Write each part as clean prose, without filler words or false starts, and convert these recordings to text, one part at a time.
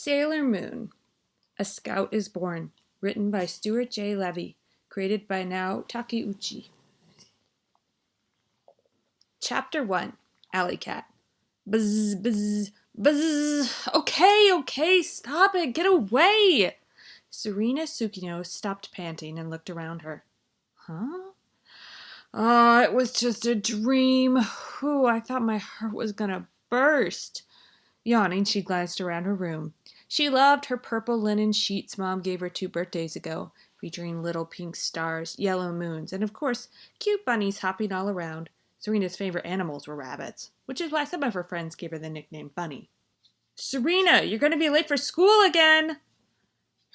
Sailor Moon, A Scout is Born, written by Stuart J. Levy, created by Nao Takeuchi. Chapter 1, Alley Cat. Buzz, buzz, buzz. Okay, stop it, get away! Serena Tsukino stopped panting and looked around her. Huh? Oh, it was just a dream. Whew, I thought my heart was gonna burst. Yawning, she glanced around her room. She loved her purple linen sheets Mom gave her 2 birthdays ago, featuring little pink stars, yellow moons, and of course, cute bunnies hopping all around. Serena's favorite animals were rabbits, which is why some of her friends gave her the nickname Bunny. Serena, you're going to be late for school again!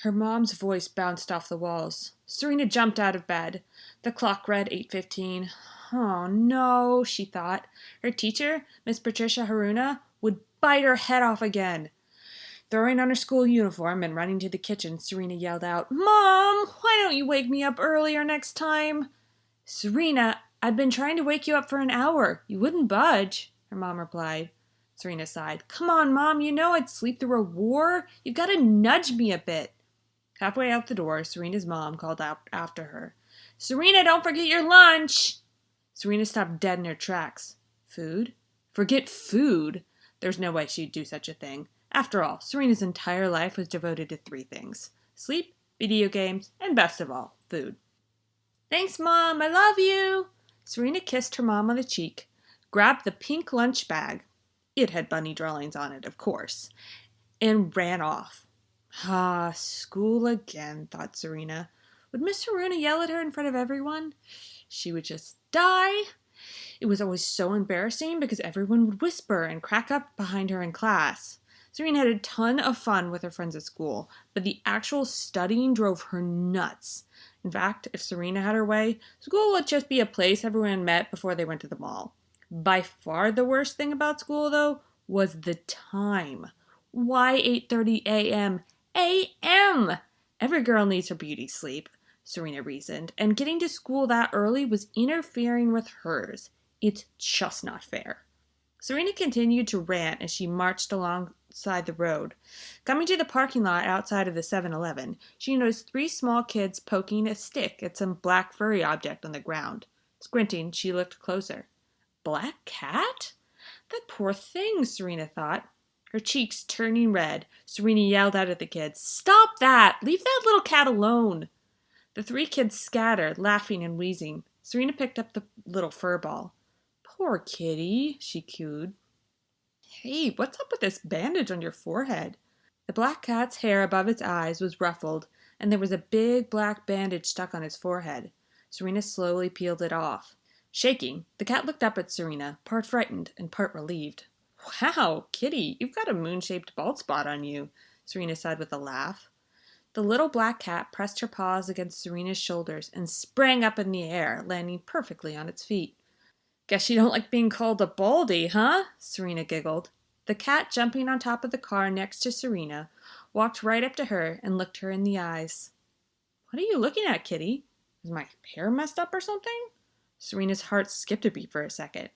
Her mom's voice bounced off the walls. Serena jumped out of bed. The clock read 8:15. Oh no, she thought. Her teacher, Miss Patricia Haruna, would bite her head off again. Throwing on her school uniform and running to the kitchen, Serena yelled out, "Mom, why don't you wake me up earlier next time?" "Serena, I've been trying to wake you up for an hour. You wouldn't budge," her mom replied. Serena sighed. "Come on, Mom, you know I'd sleep through a war. You've got to nudge me a bit." Halfway out the door, Serena's mom called out after her, "Serena, don't forget your lunch!" Serena stopped dead in her tracks. Food? Forget food? There's no way she'd do such a thing. After all, Serena's entire life was devoted to 3 things: sleep, video games, and best of all, food. "Thanks, Mom, I love you!" Serena kissed her mom on the cheek, grabbed the pink lunch bag, it had bunny drawings on it, of course, and ran off. Ah, school again, thought Serena. Would Miss Haruna yell at her in front of everyone? She would just die. It was always so embarrassing because everyone would whisper and crack up behind her in class. Serena had a ton of fun with her friends at school, but the actual studying drove her nuts. In fact, if Serena had her way, school would just be a place everyone met before they went to the mall. By far the worst thing about school, though, was the time. Why 8:30 a.m.? A.M.! Every girl needs her beauty sleep, Serena reasoned, and getting to school that early was interfering with hers. It's just not fair. Serena continued to rant as she marched alongside the road. Coming to the parking lot outside of the 7-Eleven, she noticed 3 small kids poking a stick at some black furry object on the ground. Squinting, she looked closer. Black cat? That poor thing, Serena thought. Her cheeks turning red, Serena yelled out at the kids, "Stop that! Leave that little cat alone!" The 3 kids scattered, laughing and wheezing. Serena picked up the little fur ball. "Poor kitty," she cooed. "Hey, what's up with this bandage on your forehead?" The black cat's hair above its eyes was ruffled, and there was a big black bandage stuck on its forehead. Serena slowly peeled it off. Shaking, the cat looked up at Serena, part frightened and part relieved. "Wow, kitty, you've got a moon-shaped bald spot on you," Serena said with a laugh. The little black cat pressed her paws against Serena's shoulders and sprang up in the air, landing perfectly on its feet. "Guess you don't like being called a baldy, huh?" Serena giggled. The cat, jumping on top of the car next to Serena, walked right up to her and looked her in the eyes. "What are you looking at, kitty? Is my hair messed up or something?" Serena's heart skipped a beat for a second.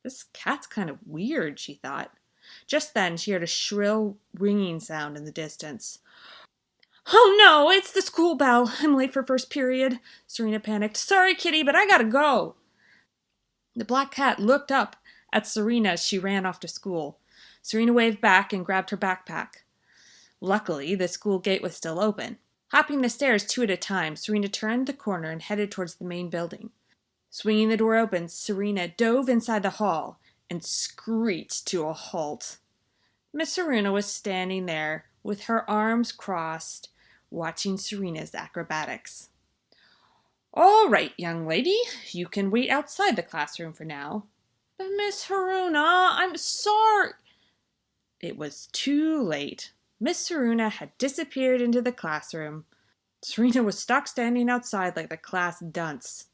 This cat's kind of weird, she thought. Just then, she heard a shrill ringing sound in the distance. "Oh no, it's the school bell. I'm late for first period," Serena panicked. "Sorry, kitty, but I gotta go." The black cat looked up at Serena as she ran off to school. Serena waved back and grabbed her backpack. Luckily, the school gate was still open. Hopping the stairs 2 at a time, Serena turned the corner and headed towards the main building. Swinging the door open, Serena dove inside the hall and screeched to a halt. Miss Haruna was standing there with her arms crossed, watching Serena's acrobatics. "All right, young lady, you can wait outside the classroom for now." "But Miss Haruna, I'm sorry." It was too late. Miss Haruna had disappeared into the classroom. Serena was stuck standing outside like the class dunce.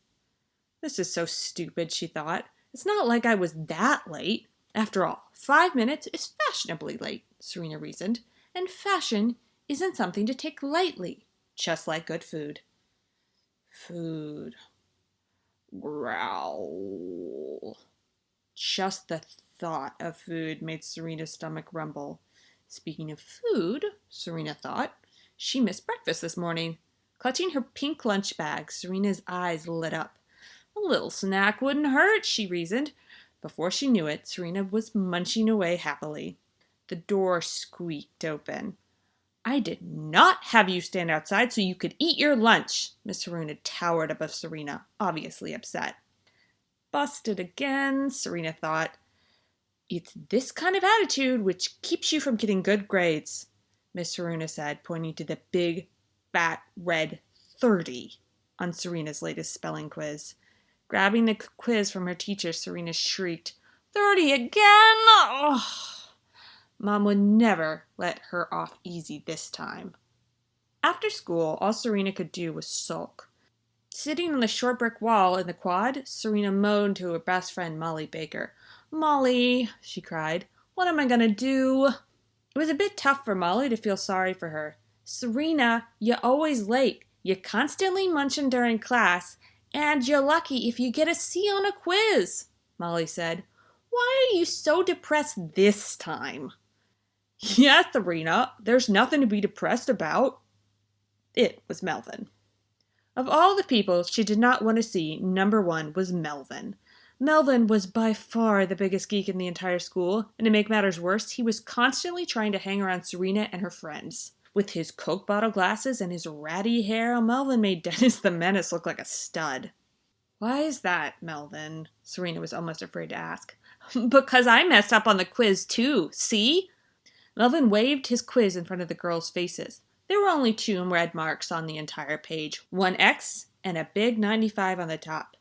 This is so stupid, she thought. It's not like I was that late. After all, 5 minutes is fashionably late, Serena reasoned, and fashion isn't something to take lightly, just like good food. Food. Growl. Just the thought of food made Serena's stomach rumble. Speaking of food, Serena thought, she missed breakfast this morning. Clutching her pink lunch bag, Serena's eyes lit up. A little snack wouldn't hurt, she reasoned. Before she knew it, Serena was munching away happily. The door squeaked open. I did not have you stand outside so you could eat your lunch. Miss Serena towered above Serena, obviously upset. Busted again, Serena thought. It's this kind of attitude which keeps you from getting good grades, Miss Serena said, pointing to the big, fat, red 30 on Serena's latest spelling quiz. Grabbing the quiz from her teacher, Serena shrieked, 30 again? Oh! Mom would never let her off easy this time. After school, all Serena could do was sulk. Sitting on the short brick wall in the quad, Serena moaned to her best friend, Molly Baker. Molly, she cried, what am I going to do? It was a bit tough for Molly to feel sorry for her. Serena, you're always late. You're constantly munching during class, and you're lucky if you get a C on a quiz, Molly said. Why are you so depressed this time? Yeah, Serena, there's nothing to be depressed about. It was Melvin. Of all the people she did not want to see, number one was Melvin. Melvin was by far the biggest geek in the entire school, and to make matters worse, he was constantly trying to hang around Serena and her friends. With his Coke bottle glasses and his ratty hair, Melvin made Dennis the Menace look like a stud. Why is that, Melvin? Serena was almost afraid to ask. Because I messed up on the quiz too, see? Melvin waved his quiz in front of the girls' faces. There were only 2 red marks on the entire page, 1 X and a big 95 on the top.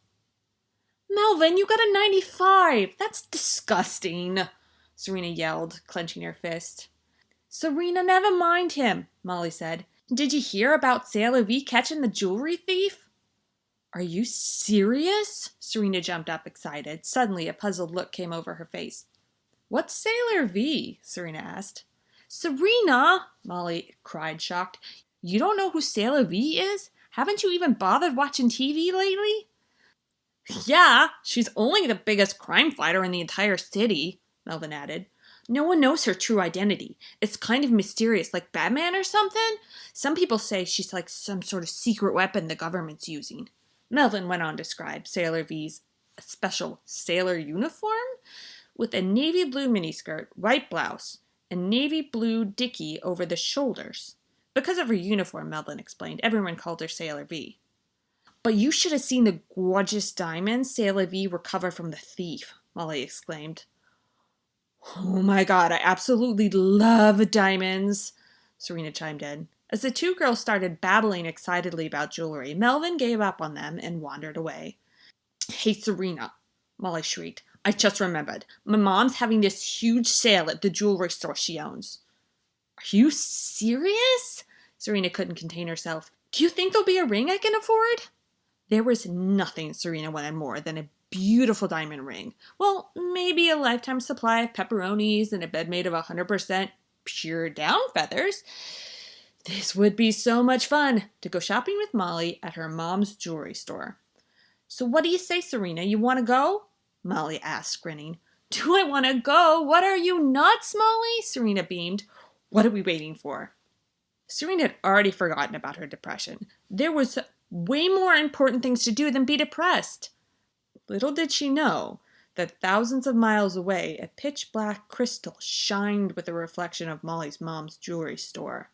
Melvin, you got a 95! That's disgusting! Serena yelled, clenching her fist. Serena, never mind him, Molly said. Did you hear about Sailor V catching the jewelry thief? Are you serious? Serena jumped up, excited. Suddenly, a puzzled look came over her face. What's Sailor V? Serena asked. Serena! Molly cried, shocked. You don't know who Sailor V is? Haven't you even bothered watching TV lately? Yeah, she's only the biggest crime fighter in the entire city, Melvin added. No one knows her true identity. It's kind of mysterious, like Batman or something. Some people say she's like some sort of secret weapon the government's using. Melvin went on to describe Sailor V's special sailor uniform with a navy blue miniskirt, white blouse, and navy blue dickie over the shoulders. Because of her uniform, Melvin explained, everyone called her Sailor V. But you should have seen the gorgeous diamonds Sailor V recovered from the thief, Molly exclaimed. Oh my god, I absolutely love diamonds, Serena chimed in. As the 2 girls started babbling excitedly about jewelry, Melvin gave up on them and wandered away. Hey, Serena, Molly shrieked. I just remembered. My mom's having this huge sale at the jewelry store she owns. Are you serious? Serena couldn't contain herself. Do you think there'll be a ring I can afford? There was nothing Serena wanted more than a beautiful diamond ring. Well, maybe a lifetime supply of pepperonis and a bed made of 100% pure down feathers. This would be so much fun to go shopping with Molly at her mom's jewelry store. So what do you say, Serena? You want to go? Molly asked, grinning. Do I want to go? What are you, nuts, Molly? Serena beamed. What are we waiting for? Serena had already forgotten about her depression. There was way more important things to do than be depressed. Little did she know that thousands of miles away, a pitch-black crystal shined with the reflection of Molly's mom's jewelry store.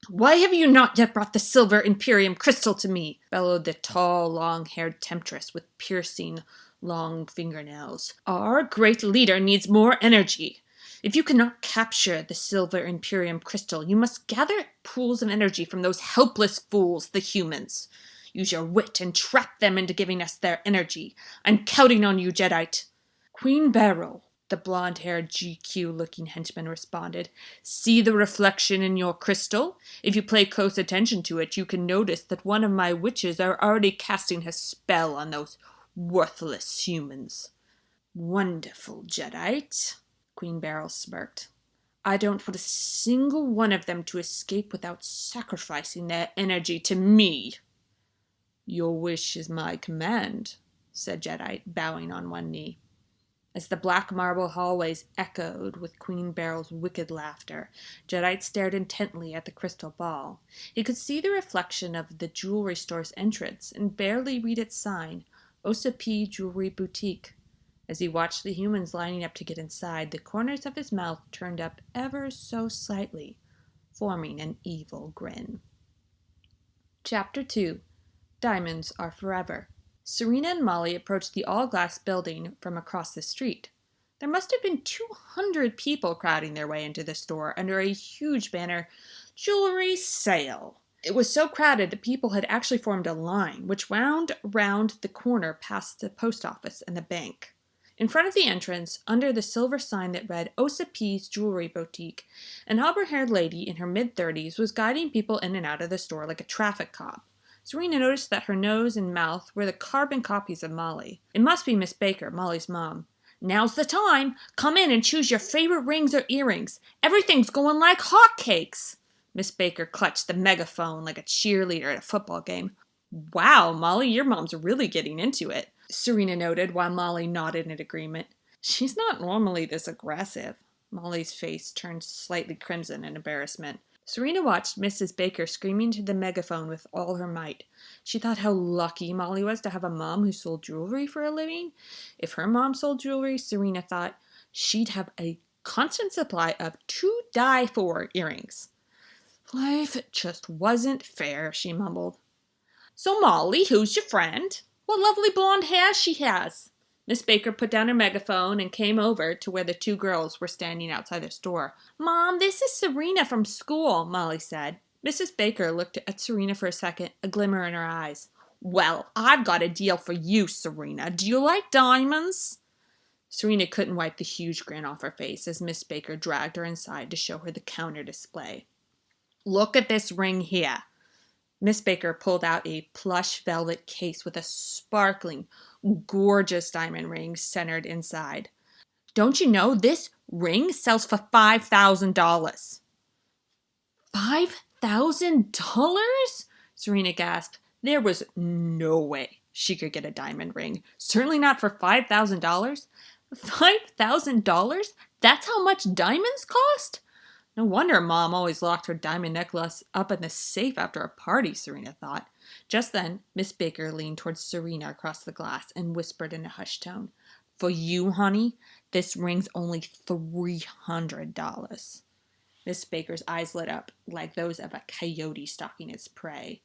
Why have you not yet brought the silver Imperium crystal to me? Bellowed the tall, long-haired temptress with piercing, long fingernails. Our great leader needs more energy. If you cannot capture the silver Imperium crystal, you must gather pools of energy from those helpless fools, the humans. Use your wit and trap them into giving us their energy. I'm counting on you, Jedi. Queen Beryl, the blonde-haired GQ-looking henchman responded. See the reflection in your crystal? If you pay close attention to it, you can notice that one of my witches are already casting her spell on those worthless humans. Wonderful, Jedi. Queen Beryl smirked. I don't want a single one of them to escape without sacrificing their energy to me. Your wish is my command, said Jedi, bowing on one knee. As the black marble hallways echoed with Queen Beryl's wicked laughter, Jadeite stared intently at the crystal ball. He could see the reflection of the jewelry store's entrance and barely read its sign, Osapi Jewelry Boutique. As he watched the humans lining up to get inside, the corners of his mouth turned up ever so slightly, forming an evil grin. Chapter 2. Diamonds Are Forever. Serena and Molly approached the all-glass building from across the street. There must have been 200 people crowding their way into the store under a huge banner, Jewelry Sale. It was so crowded that people had actually formed a line, which wound round the corner past the post office and the bank. In front of the entrance, under the silver sign that read Osa P's Jewelry Boutique, an auburn-haired lady in her mid-30s was guiding people in and out of the store like a traffic cop. Serena noticed that her nose and mouth were the carbon copies of Molly. It must be Miss Baker, Molly's mom. "Now's the time! Come in and choose your favorite rings or earrings. Everything's going like hotcakes!" Miss Baker clutched the megaphone like a cheerleader at a football game. "Wow, Molly, your mom's really getting into it," Serena noted while Molly nodded in agreement. "She's not normally this aggressive." Molly's face turned slightly crimson in embarrassment. Serena watched Mrs. Baker screaming to the megaphone with all her might. She thought how lucky Molly was to have a mom who sold jewelry for a living. If her mom sold jewelry, Serena thought she'd have a constant supply of to-die-for earrings. "Life just wasn't fair," she mumbled. "So, Molly, who's your friend? What lovely blonde hair she has." Miss Baker put down her megaphone and came over to where the two girls were standing outside the store. "Mom, this is Serena from school," Molly said. Mrs. Baker looked at Serena for a second, a glimmer in her eyes. "Well, I've got a deal for you, Serena. Do you like diamonds?" Serena couldn't wipe the huge grin off her face as Miss Baker dragged her inside to show her the counter display. "Look at this ring here." Miss Baker pulled out a plush velvet case with a sparkling, gorgeous diamond ring centered inside. "Don't you know this ring sells for $5,000? $5,000? Serena gasped. There was no way she could get a diamond ring. Certainly not for $5,000. $5,000? That's how much diamonds cost? No wonder Mom always locked her diamond necklace up in the safe after a party, Serena thought. Just then, Miss Baker leaned towards Serena across the glass and whispered in a hushed tone, "For you, honey, this ring's only $300. Miss Baker's eyes lit up like those of a coyote stalking its prey.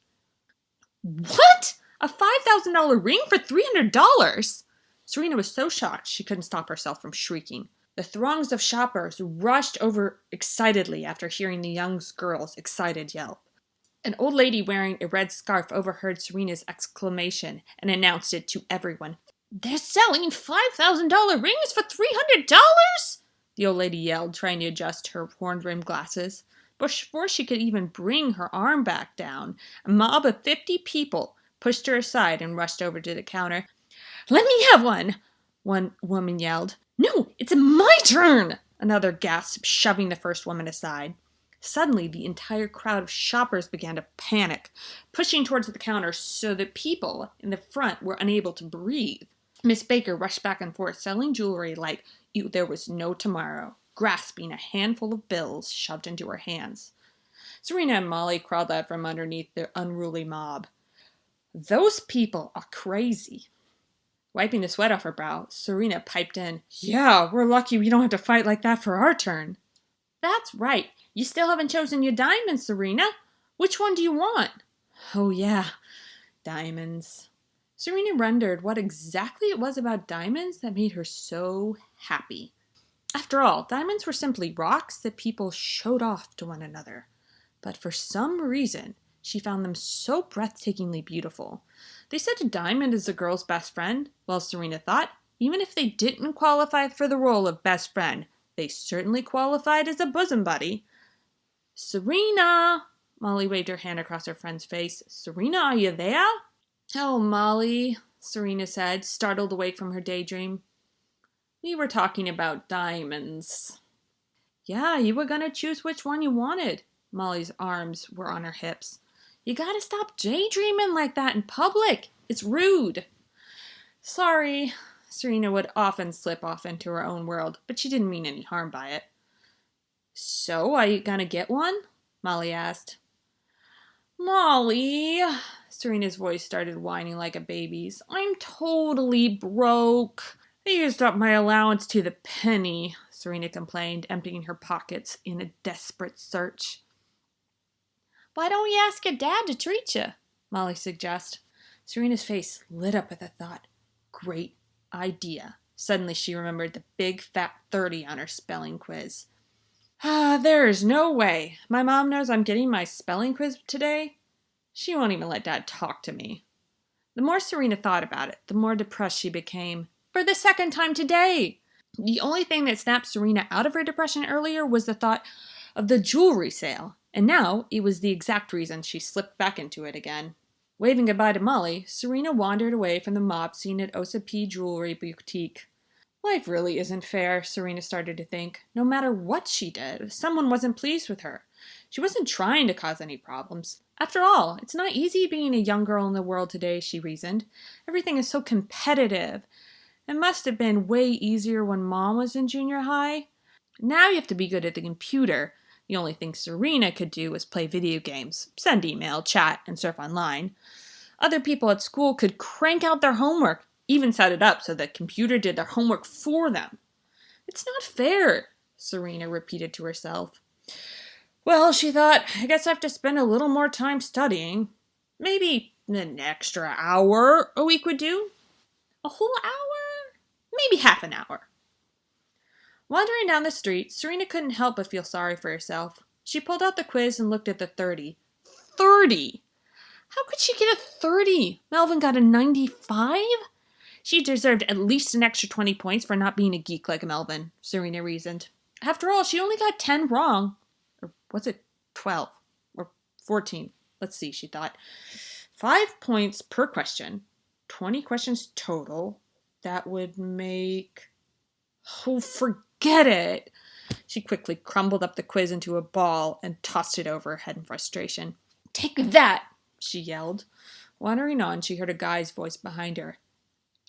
"What? A $5,000 ring for $300? Serena was so shocked she couldn't stop herself from shrieking. The throngs of shoppers rushed over excitedly after hearing the young girl's excited yelp. An old lady wearing a red scarf overheard Serena's exclamation and announced it to everyone. "They're selling $5,000 rings for $300? The old lady yelled, trying to adjust her horn-rimmed glasses. Before she could even bring her arm back down, a mob of 50 people pushed her aside and rushed over to the counter. "Let me have one woman yelled. "No, it's my turn!" Another gasped, shoving the first woman aside. Suddenly, the entire crowd of shoppers began to panic, pushing towards the counter so that people in the front were unable to breathe. Miss Baker rushed back and forth, selling jewelry like there was no tomorrow, grasping a handful of bills shoved into her hands. Serena and Molly crawled out from underneath the unruly mob. "Those people are crazy." Wiping the sweat off her brow, Serena piped in, "Yeah, we're lucky we don't have to fight like that for our turn." "That's right. You still haven't chosen your diamonds, Serena. Which one do you want?" "Oh, yeah, diamonds." Serena wondered what exactly it was about diamonds that made her so happy. After all, diamonds were simply rocks that people showed off to one another. But for some reason, she found them so breathtakingly beautiful. They said a diamond is a girl's best friend. Well, Serena thought, even if they didn't qualify for the role of best friend, they certainly qualified as a bosom buddy. "Serena!" Molly waved her hand across her friend's face. "Serena, are you there?" "Oh, Molly," Serena said, startled awake from her daydream. "We were talking about diamonds." "Yeah, you were going to choose which one you wanted." Molly's arms were on her hips. "You gotta stop daydreaming like that in public. It's rude." "Sorry." Serena would often slip off into her own world, but she didn't mean any harm by it. So, are you gonna get one? Molly asked. Molly, Serena's voice started whining like a baby's. I'm totally broke. I used up my allowance to the penny, Serena complained, emptying her pockets in a desperate search. Why don't you ask your dad to treat you? Molly suggested. Serena's face lit up at the thought. Great idea. Suddenly she remembered the big fat 30 on her spelling quiz. There is no way. My mom knows I'm getting my spelling quiz today. She won't even let Dad talk to me. The more Serena thought about it, the more depressed she became. For the second time today! The only thing that snapped Serena out of her depression earlier was the thought of the jewelry sale, and now it was the exact reason she slipped back into it again. Waving goodbye to Molly, Serena wandered away from the mob scene at Usagi Jewelry Boutique. Life really isn't fair, Serena started to think. No matter what she did, someone wasn't pleased with her. She wasn't trying to cause any problems. After all, it's not easy being a young girl in the world today, she reasoned. Everything is so competitive. It must have been way easier when Mom was in junior high. Now you have to be good at the computer. The only thing Serena could do was play video games, send email, chat, and surf online. Other people at school could crank out their homework, even set it up so the computer did their homework for them. It's not fair, Serena repeated to herself. Well, she thought, I guess I have to spend a little more time studying. Maybe an extra hour a week would do. A whole hour? Maybe half an hour. Wandering down the street, Serena couldn't help but feel sorry for herself. She pulled out the quiz and looked at the 30. 30! How could she get a 30? Melvin got a 95? She deserved at least an extra 20 points for not being a geek like Melvin, Serena reasoned. After all, she only got 10 wrong. Or was it 12? Or 14? Let's see, she thought. 5 points per question. 20 questions total. That would make... Oh, forget it! She quickly crumbled up the quiz into a ball and tossed it over her head in frustration. Take that! She yelled. Wandering on, she heard a guy's voice behind her.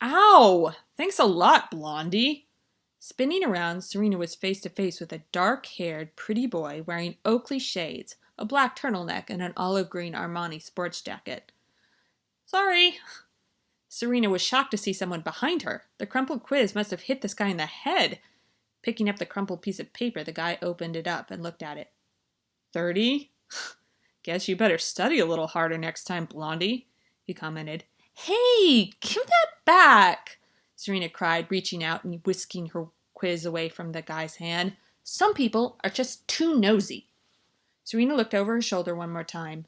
Ow! Thanks a lot, Blondie! Spinning around, Serena was face to face with a dark-haired, pretty boy wearing Oakley shades, a black turtleneck, and an olive-green Armani sports jacket. Sorry. Serena was shocked to see someone behind her. The crumpled quiz must have hit this guy in the head. Picking up the crumpled piece of paper, the guy opened it up and looked at it. 30? Guess you better study a little harder next time, Blondie, he commented. Hey, give that back, Serena cried, reaching out and whisking her quiz away from the guy's hand. Some people are just too nosy. Serena looked over her shoulder one more time.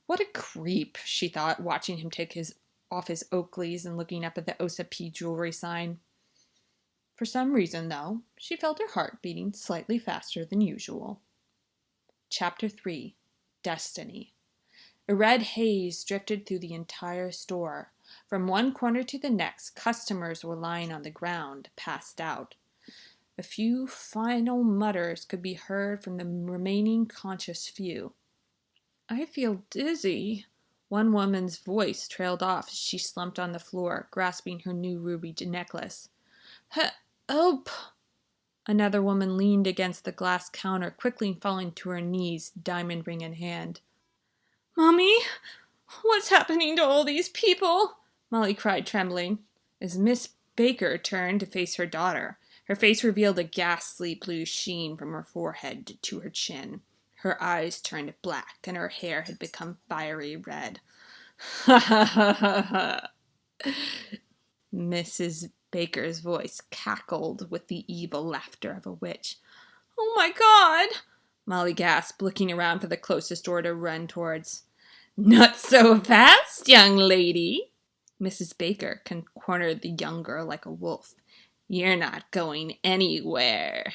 What a creep, she thought, watching him take off his Oakleys and looking up at the Usagi jewelry sign. For some reason, though, she felt her heart beating slightly faster than usual. Chapter 3. Destiny. A red haze drifted through the entire store. From one corner to the next, customers were lying on the ground, passed out. A few final mutters could be heard from the remaining conscious few. I feel dizzy. One woman's voice trailed off as she slumped on the floor, grasping her new ruby necklace. Help! Another woman leaned against the glass counter, quickly falling to her knees, diamond ring in hand. Mommy, what's happening to all these people? Molly cried, trembling, as Miss Baker turned to face her daughter. Her face revealed a ghastly blue sheen from her forehead to her chin. Her eyes turned black, and her hair had become fiery red. Ha ha ha ha ha! Mrs. Baker's voice cackled with the evil laughter of a witch. Oh my God! Molly gasped, looking around for the closest door to run towards. Not so fast, young lady! Mrs. Baker cornered the young girl like a wolf. You're not going anywhere.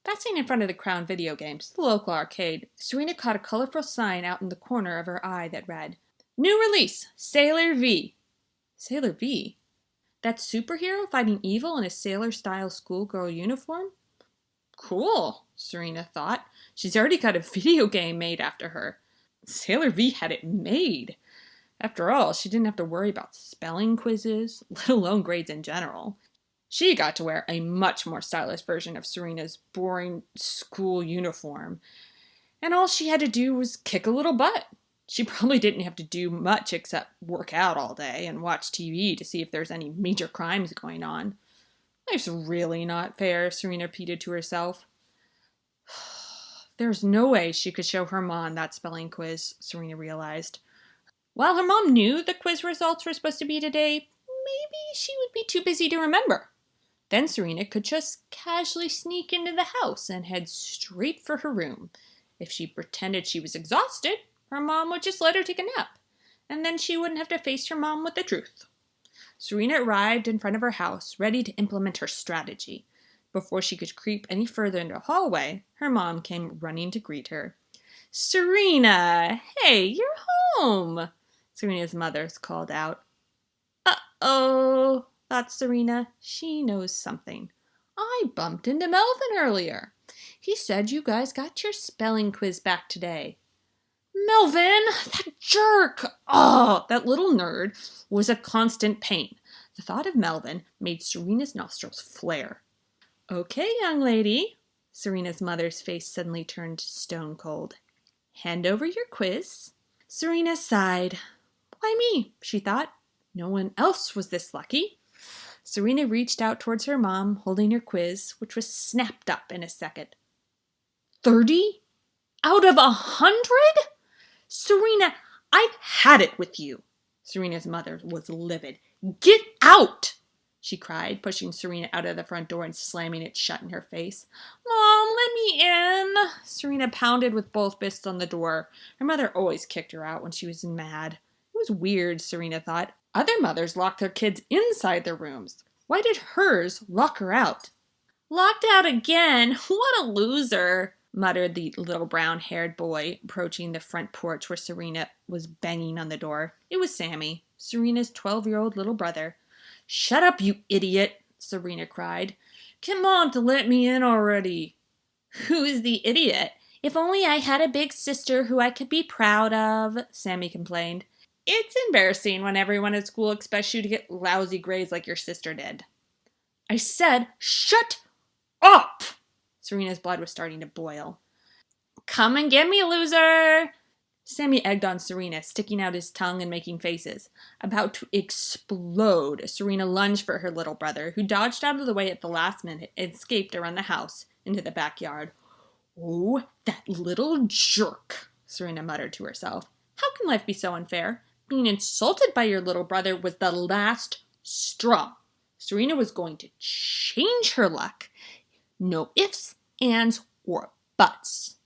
Passing in front of the Crown Video Games, the local arcade, Serena caught a colorful sign out in the corner of her eye that read, New release, Sailor V. Sailor V? That superhero fighting evil in a sailor-style schoolgirl uniform? Cool, Serena thought. She's already got a video game made after her. Sailor V had it made. After all, she didn't have to worry about spelling quizzes, let alone grades in general. She got to wear a much more stylish version of Serena's boring school uniform, and all she had to do was kick a little butt. She probably didn't have to do much except work out all day and watch TV to see if there's any major crimes going on. Life's really not fair, Serena repeated to herself. There's no way she could show her mom that spelling quiz, Serena realized. While her mom knew the quiz results were supposed to be today, maybe she would be too busy to remember. Then Serena could just casually sneak into the house and head straight for her room. If she pretended she was exhausted, her mom would just let her take a nap, and then she wouldn't have to face her mom with the truth. Serena arrived in front of her house, ready to implement her strategy. Before she could creep any further into the hallway, her mom came running to greet her. "Serena! Hey, you're home!" Serena's mother called out. "Uh-oh," thought Serena. She knows something. "I bumped into Melvin earlier. He said you guys got your spelling quiz back today." Melvin, that jerk! Oh, that little nerd was a constant pain. The thought of Melvin made Serena's nostrils flare. "Okay, young lady." Serena's mother's face suddenly turned stone cold. "Hand over your quiz." Serena sighed. Why me? She thought. No one else was this lucky. Serena reached out towards her mom, holding her quiz, which was snapped up in a second. 30 out of 100? Serena, I've had it with you. Serena's mother was livid. "Get out!" she cried, pushing Serena out of the front door and slamming it shut in her face. "Mom, let me in." Serena pounded with both fists on the door. Her mother always kicked her out when she was mad. It was weird, Serena thought. Other mothers locked their kids inside their rooms. Why did hers lock her out? "Locked out again? What a loser," muttered the little brown-haired boy, approaching the front porch where Serena was banging on the door. It was Sammy, Serena's 12-year-old little brother. "Shut up, you idiot," Serena cried. "Come on to let me in already." "Who is the idiot? If only I had a big sister who I could be proud of," Sammy complained. "It's embarrassing when everyone at school expects you to get lousy grades like your sister did." "I said, shut up!" Serena's blood was starting to boil. "Come and get me, loser!" Sammy egged on Serena, sticking out his tongue and making faces. About to explode, Serena lunged for her little brother, who dodged out of the way at the last minute and escaped around the house into the backyard. "Oh, that little jerk," Serena muttered to herself. "How can life be so unfair? Being insulted by your little brother was the last straw. Serena was going to change her luck. No ifs, ands, or buts."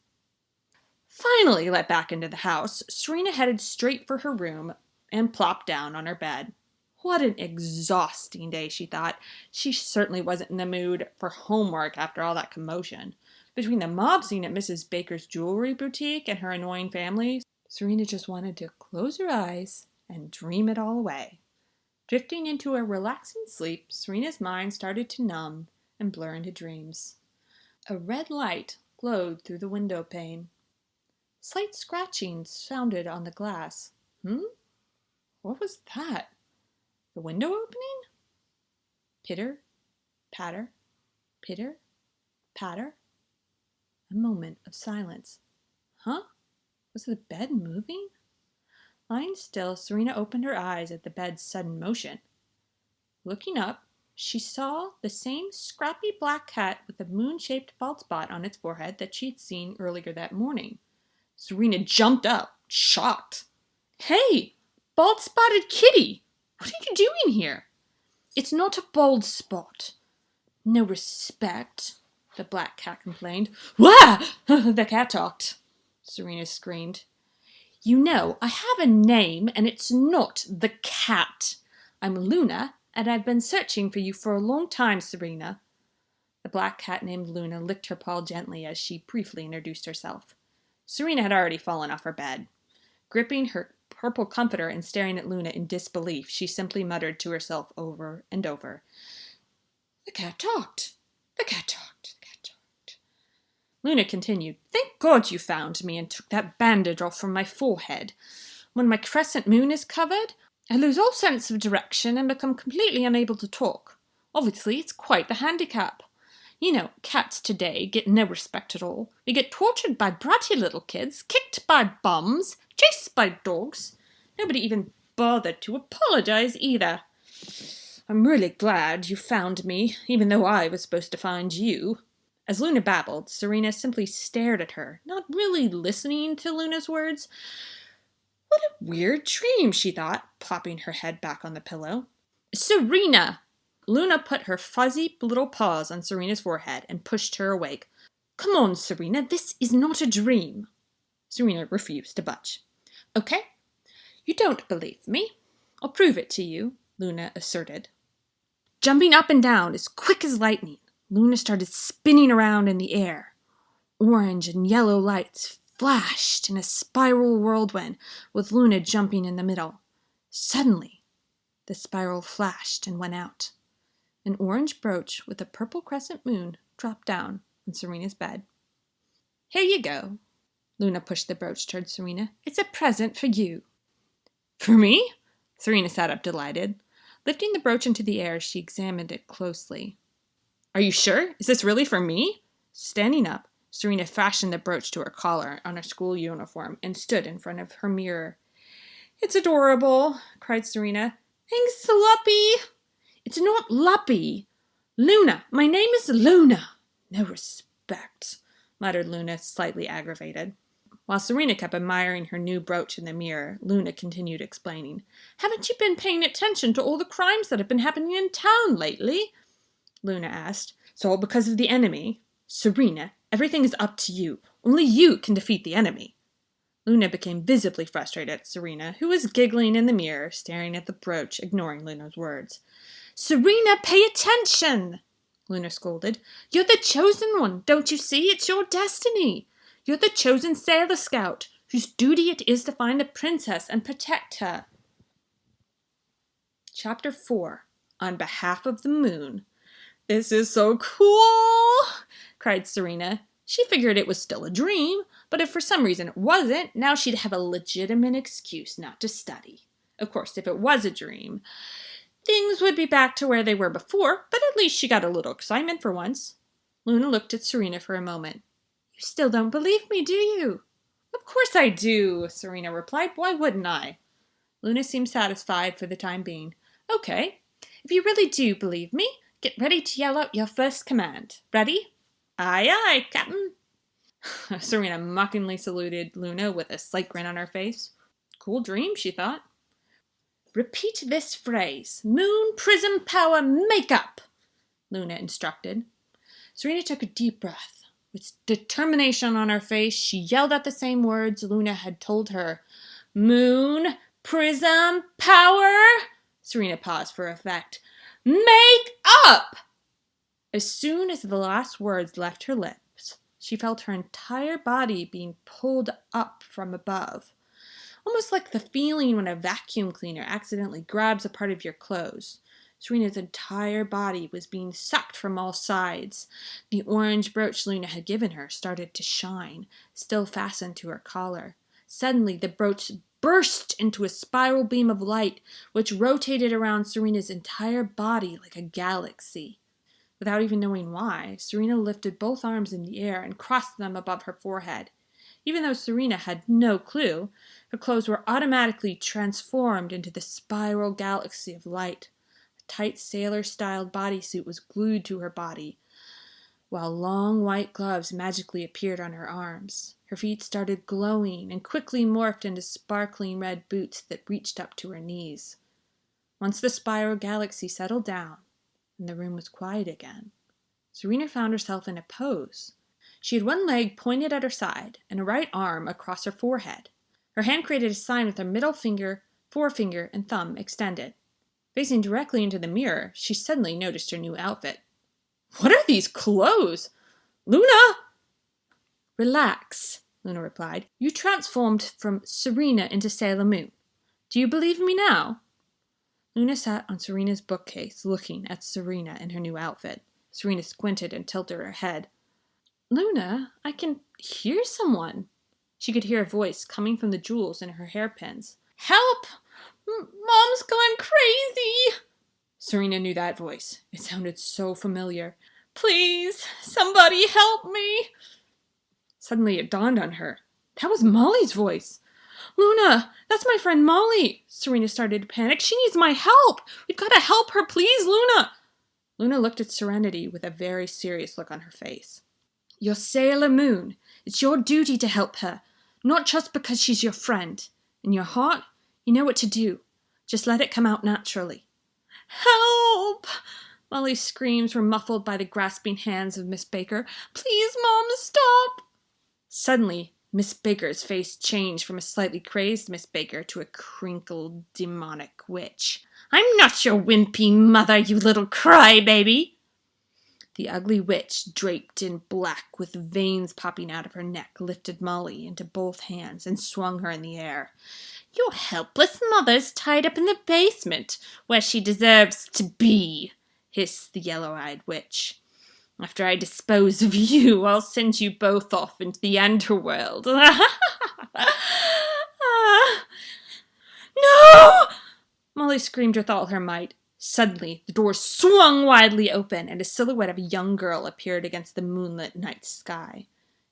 Finally let back into the house, Serena headed straight for her room and plopped down on her bed. What an exhausting day, she thought. She certainly wasn't in the mood for homework after all that commotion. Between the mob scene at Mrs. Baker's jewelry boutique and her annoying family, Serena just wanted to close her eyes and dream it all away. Drifting into a relaxing sleep, Serena's mind started to numb and blur into dreams. A red light glowed through the window pane. Slight scratching sounded on the glass. What was that? The window opening? Pitter, patter, pitter, patter. A moment of silence. Was the bed moving? Lying still, Serena opened her eyes at the bed's sudden motion. Looking up, she saw the same scrappy black cat with a moon-shaped bald spot on its forehead that she'd seen earlier that morning. Serena jumped up, shocked. "Hey, bald-spotted kitty! What are you doing here?" "It's not a bald spot." "No respect," the black cat complained. "Wah!" The cat talked. Serena screamed. "You know, I have a name, and it's not the cat. I'm Luna, and I've been searching for you for a long time, Serena." The black cat named Luna licked her paw gently as she briefly introduced herself. Serena had already fallen off her bed. Gripping her purple comforter and staring at Luna in disbelief, she simply muttered to herself over and over, "The cat talked. The cat talked. The cat talked." Luna continued, "Thank God you found me and took that bandage off from my forehead. When my crescent moon is covered, I lose all sense of direction and become completely unable to talk. Obviously, it's quite the handicap. You know, cats today get no respect at all. They get tortured by bratty little kids, kicked by bums, chased by dogs. Nobody even bothered to apologize either. I'm really glad you found me, even though I was supposed to find you. As Luna babbled, Serena simply stared at her, not really listening to Luna's words. What a weird dream, she thought, plopping her head back on the pillow. Serena! Luna put her fuzzy little paws on Serena's forehead and pushed her awake. Come on, Serena, this is not a dream. Serena refused to budge. Okay, you don't believe me. I'll prove it to you, Luna asserted. Jumping up and down as quick as lightning, Luna started spinning around in the air. Orange and yellow lights flashed in a spiral whirlwind, with Luna jumping in the middle. Suddenly, the spiral flashed and went out. An orange brooch with a purple crescent moon dropped down on Serena's bed. Here you go. Luna pushed the brooch toward Serena. It's a present for you. For me? Serena sat up delighted. Lifting the brooch into the air, she examined it closely. Are you sure? Is this really for me? Standing up, Serena fashioned the brooch to her collar on her school uniform and stood in front of her mirror. It's adorable, cried Serena. Thanks, Luppy. It's not Luppy. Luna. My name is Luna. No respect, muttered Luna, slightly aggravated. While Serena kept admiring her new brooch in the mirror, Luna continued explaining. Haven't you been paying attention to all the crimes that have been happening in town lately? Luna asked. It's all because of the enemy. Serena, everything is up to you. Only you can defeat the enemy. Luna became visibly frustrated at Serena, who was giggling in the mirror, staring at the brooch, ignoring Luna's words. Serena, pay attention! Luna scolded. You're the chosen one, don't you see? It's your destiny. You're the chosen Sailor Scout, whose duty it is to find the princess and protect her. Chapter 4. On Behalf of the Moon. This is so cool! Cried Serena. She figured it was still a dream, but if for some reason it wasn't, now she'd have a legitimate excuse not to study. Of course, if it was a dream, things would be back to where they were before, but at least she got a little excitement for once. Luna looked at Serena for a moment. You still don't believe me, do you? Of course I do, Serena replied. Why wouldn't I? Luna seemed satisfied for the time being. Okay, if you really do believe me, get ready to yell out your first command. Ready? Aye, aye, Captain. Serena mockingly saluted Luna with a slight grin on her face. Cool dream, she thought. Repeat this phrase. Moon prism power makeup, Luna instructed. Serena took a deep breath. With determination on her face, she yelled out the same words Luna had told her. Moon prism power. Serena paused for effect. Make up! As soon as the last words left her lips, she felt her entire body being pulled up from above. Almost like the feeling when a vacuum cleaner accidentally grabs a part of your clothes. Serena's entire body was being sucked from all sides. The orange brooch Luna had given her started to shine, still fastened to her collar. Suddenly, the brooch burst into a spiral beam of light, which rotated around Serena's entire body like a galaxy. Without even knowing why, Serena lifted both arms in the air and crossed them above her forehead. Even though Serena had no clue, her clothes were automatically transformed into the spiral galaxy of light. A tight sailor-styled bodysuit was glued to her body, while long white gloves magically appeared on her arms. Her feet started glowing and quickly morphed into sparkling red boots that reached up to her knees. Once the spiral galaxy settled down and the room was quiet again, Serena found herself in a pose. She had one leg pointed at her side and a right arm across her forehead. Her hand created a sign with her middle finger, forefinger, and thumb extended. Facing directly into the mirror, she suddenly noticed her new outfit. What are these clothes? Luna! Relax, Luna replied. You transformed from Serena into Sailor Moon. Do you believe me now? Luna sat on Serena's bookcase, looking at Serena in her new outfit. Serena squinted and tilted her head. Luna, I can hear someone. She could hear a voice coming from the jewels in her hairpins. Help! Mom's gone crazy! Serena knew that voice. It sounded so familiar. Please, somebody help me! Suddenly it dawned on her. That was Molly's voice. Luna, that's my friend Molly. Serena started to panic. She needs my help. We've got to help her, please, Luna. Luna looked at Serenity with a very serious look on her face. You're Sailor Moon. It's your duty to help her, not just because she's your friend. In your heart, you know what to do. Just let it come out naturally. Help! Molly's screams were muffled by the grasping hands of Miss Baker. Please, Mom, stop! Suddenly, Miss Baker's face changed from a slightly crazed Miss Baker to a crinkled, demonic witch. I'm not your wimpy mother, you little crybaby! The ugly witch, draped in black with veins popping out of her neck, lifted Molly into both hands and swung her in the air. Your helpless mother's tied up in the basement, where she deserves to be, hissed the yellow-eyed witch. After I dispose of you, I'll send you both off into the underworld. No! Molly screamed with all her might. Suddenly, the door swung widely open, and a silhouette of a young girl appeared against the moonlit night sky.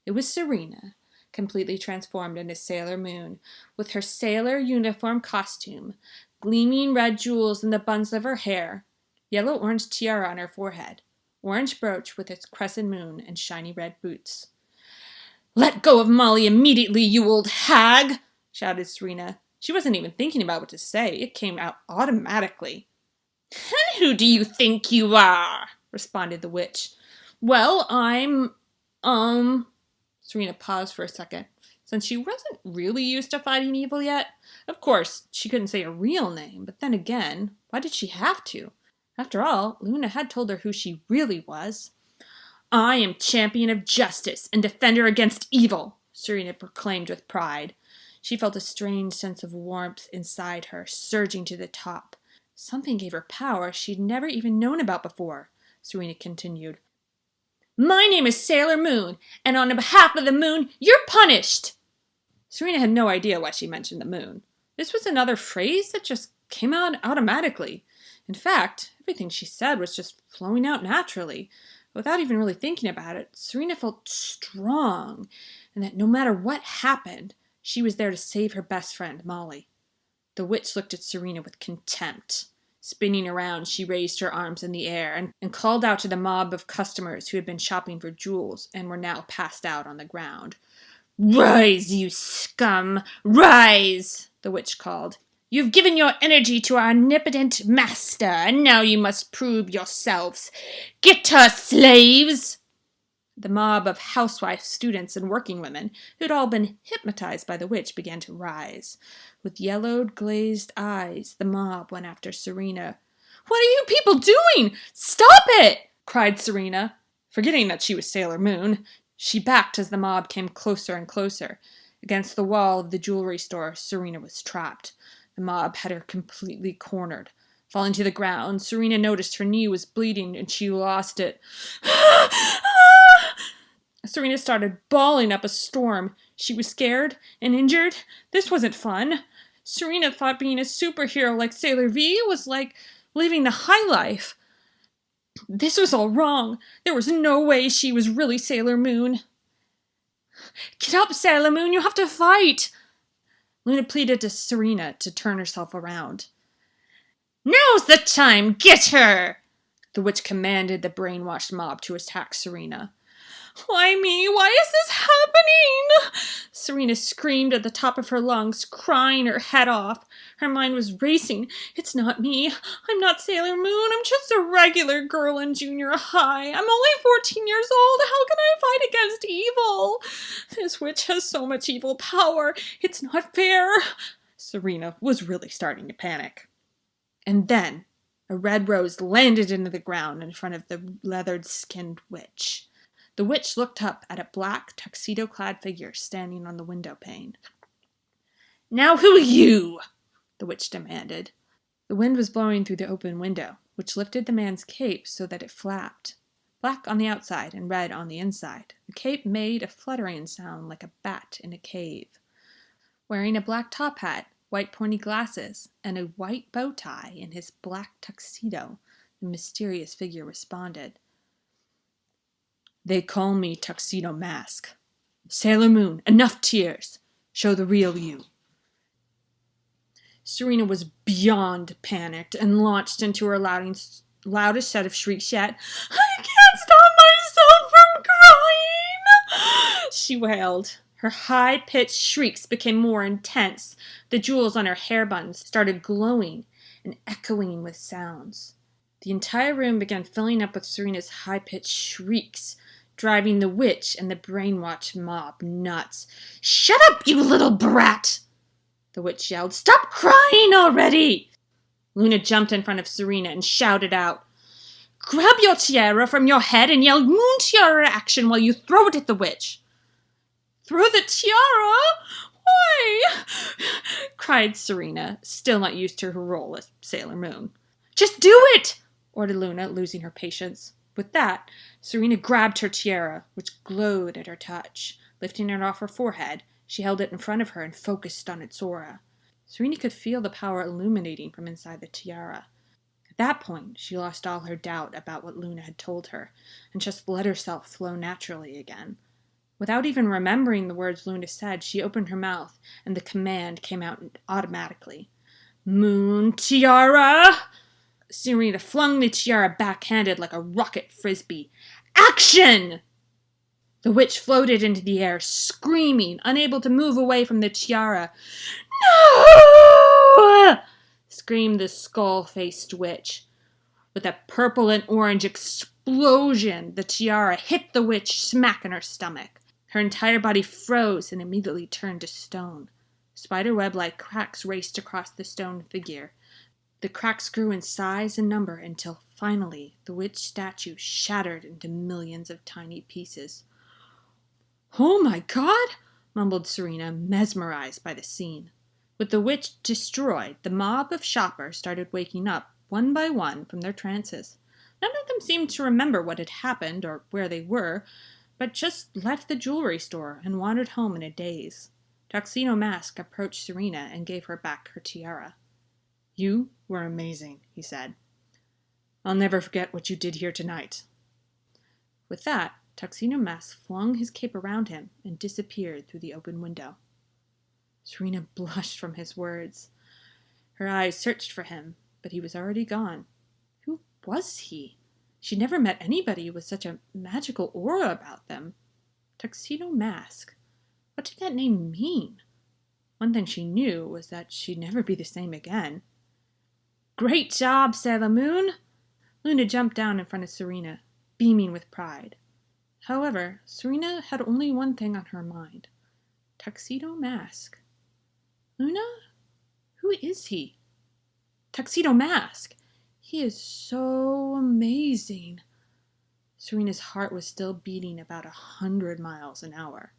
It was Serena, completely transformed into Sailor Moon, with her sailor uniform costume, gleaming red jewels in the buns of her hair, yellow-orange tiara on her forehead, orange brooch with its crescent moon, and shiny red boots. Let go of Molly immediately, you old hag! Shouted Serena. She wasn't even thinking about what to say. It came out automatically. And who do you think you are? Responded the witch. Well, Serena paused for a second, since she wasn't really used to fighting evil yet. Of course, she couldn't say a real name, but then again, why did she have to? After all, Luna had told her who she really was. I am champion of justice and defender against evil, Serena proclaimed with pride. She felt a strange sense of warmth inside her, surging to the top. Something gave her power she'd never even known about before, Serena continued. My name is Sailor Moon, and on behalf of the moon, you're punished! Serena had no idea why she mentioned the moon. This was another phrase that just came out automatically. In fact, everything she said was just flowing out naturally. Without even really thinking about it, Serena felt strong, and that no matter what happened, she was there to save her best friend, Molly. The witch looked at Serena with contempt. Spinning around, she raised her arms in the air and called out to the mob of customers who had been shopping for jewels and were now passed out on the ground. Rise, you scum! Rise! The witch called. You've given your energy to our omnipotent master, and now you must prove yourselves. Get her, slaves! The mob of housewives, students, and working women, who'd all been hypnotized by the witch, began to rise. With yellowed, glazed eyes, the mob went after Serena. What are you people doing? Stop it! Cried Serena. Forgetting that she was Sailor Moon, she backed as the mob came closer and closer. Against the wall of the jewelry store, Serena was trapped. The mob had her completely cornered. Falling to the ground, Serena noticed her knee was bleeding and she lost it. Serena started bawling up a storm. She was scared and injured. This wasn't fun. Serena thought being a superhero like Sailor V was like living the high life. This was all wrong. There was no way she was really Sailor Moon. Get up, Sailor Moon, you have to fight! Luna pleaded to Serena to turn herself around. Now's the time! Get her! The witch commanded the brainwashed mob to attack Serena. Why me? Why is this happening? Serena screamed at the top of her lungs, crying her head off. Her mind was racing. It's not me. I'm not Sailor Moon. I'm just a regular girl in junior high. I'm only 14 years old. How can I fight against evil? This witch has so much evil power. It's not fair. Serena was really starting to panic. And then a red rose landed into the ground in front of the leathered-skinned witch. The witch looked up at a black, tuxedo-clad figure standing on the window pane. Now who are you? The witch demanded. The wind was blowing through the open window, which lifted the man's cape so that it flapped. Black on the outside and red on the inside, the cape made a fluttering sound like a bat in a cave. Wearing a black top hat, white pointy glasses, and a white bow tie in his black tuxedo, the mysterious figure responded. They call me Tuxedo Mask. Sailor Moon, enough tears. Show the real you. Serena was beyond panicked and launched into her loudest set of shrieks yet. I can't stop myself from crying, she wailed. Her high-pitched shrieks became more intense. The jewels on her hair buttons started glowing and echoing with sounds. The entire room began filling up with Serena's high-pitched shrieks, driving the witch and the brainwashed mob nuts. Shut up, you little brat! The witch yelled. Stop crying already! Luna jumped in front of Serena and shouted out, Grab your tiara from your head and yell Moon Tiara action while you throw it at the witch. Throw the tiara? Why? Cried Serena, still not used to her role as Sailor Moon. Just do it! Ordered Luna, losing her patience. With that, Serena grabbed her tiara, which glowed at her touch. Lifting it off her forehead, she held it in front of her and focused on its aura. Serena could feel the power illuminating from inside the tiara. At that point, she lost all her doubt about what Luna had told her, and just let herself flow naturally again. Without even remembering the words Luna said, she opened her mouth, and the command came out automatically. Moon Tiara! Serena flung the tiara backhanded like a rocket frisbee. Action! The witch floated into the air, screaming, unable to move away from the tiara. No! Screamed the skull-faced witch. With a purple and orange explosion, the tiara hit the witch smack in her stomach. Her entire body froze and immediately turned to stone. Spiderweb-like cracks raced across the stone figure. The cracks grew in size and number until, finally, the witch statue shattered into millions of tiny pieces. Oh my God! Mumbled Serena, mesmerized by the scene. With the witch destroyed, the mob of shoppers started waking up, one by one, from their trances. None of them seemed to remember what had happened or where they were, but just left the jewelry store and wandered home in a daze. Tuxedo Mask approached Serena and gave her back her tiara. You were amazing, he said. I'll never forget what you did here tonight. With that, Tuxedo Mask flung his cape around him and disappeared through the open window. Serena blushed from his words. Her eyes searched for him, but he was already gone. Who was he? She never met anybody with such a magical aura about them. Tuxedo Mask. What did that name mean? One thing she knew was that she'd never be the same again. Great job, Sailor Moon! Luna jumped down in front of Serena, beaming with pride. However, Serena had only one thing on her mind. Tuxedo Mask. Luna? Who is he? Tuxedo Mask! He is so amazing. Serena's heart was still beating about 100 miles an hour.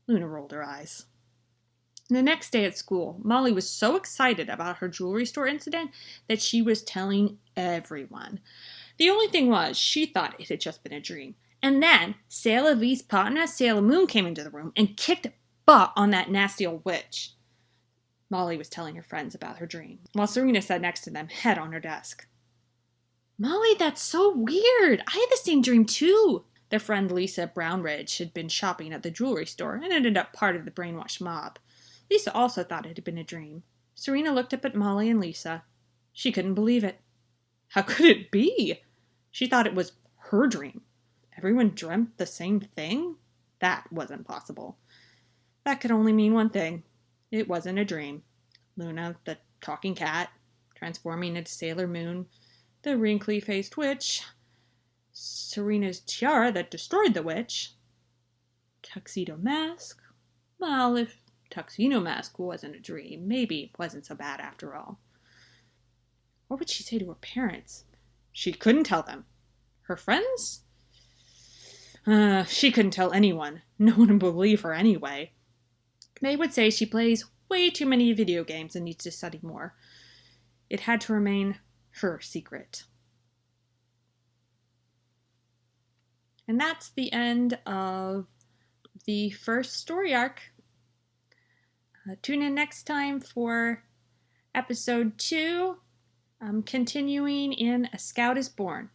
Luna rolled her eyes. The next day at school, Molly was so excited about her jewelry store incident that she was telling everyone. The only thing was, she thought it had just been a dream. And then, Sailor V's partner, Sailor Moon, came into the room and kicked butt on that nasty old witch. Molly was telling her friends about her dream, while Serena sat next to them, head on her desk. Molly, that's so weird. I had the same dream too. Their friend Lisa Brownridge had been shopping at the jewelry store and ended up part of the brainwashed mob. Lisa also thought it had been a dream. Serena looked up at Molly and Lisa. She couldn't believe it. How could it be? She thought it was her dream. Everyone dreamt the same thing? That wasn't possible. That could only mean one thing. It wasn't a dream. Luna, the talking cat, transforming into Sailor Moon, the wrinkly-faced witch, Serena's tiara that destroyed the witch, Tuxedo Mask. Well, if Tuxedo Mask wasn't a dream, maybe it wasn't so bad after all. What would she say to her parents? She couldn't tell them. Her friends? She couldn't tell anyone. No one would believe her anyway. They would say she plays way too many video games and needs to study more. It had to remain her secret. And that's the end of the first story arc. Tune in next time for episode 2, continuing in A Scout is Born.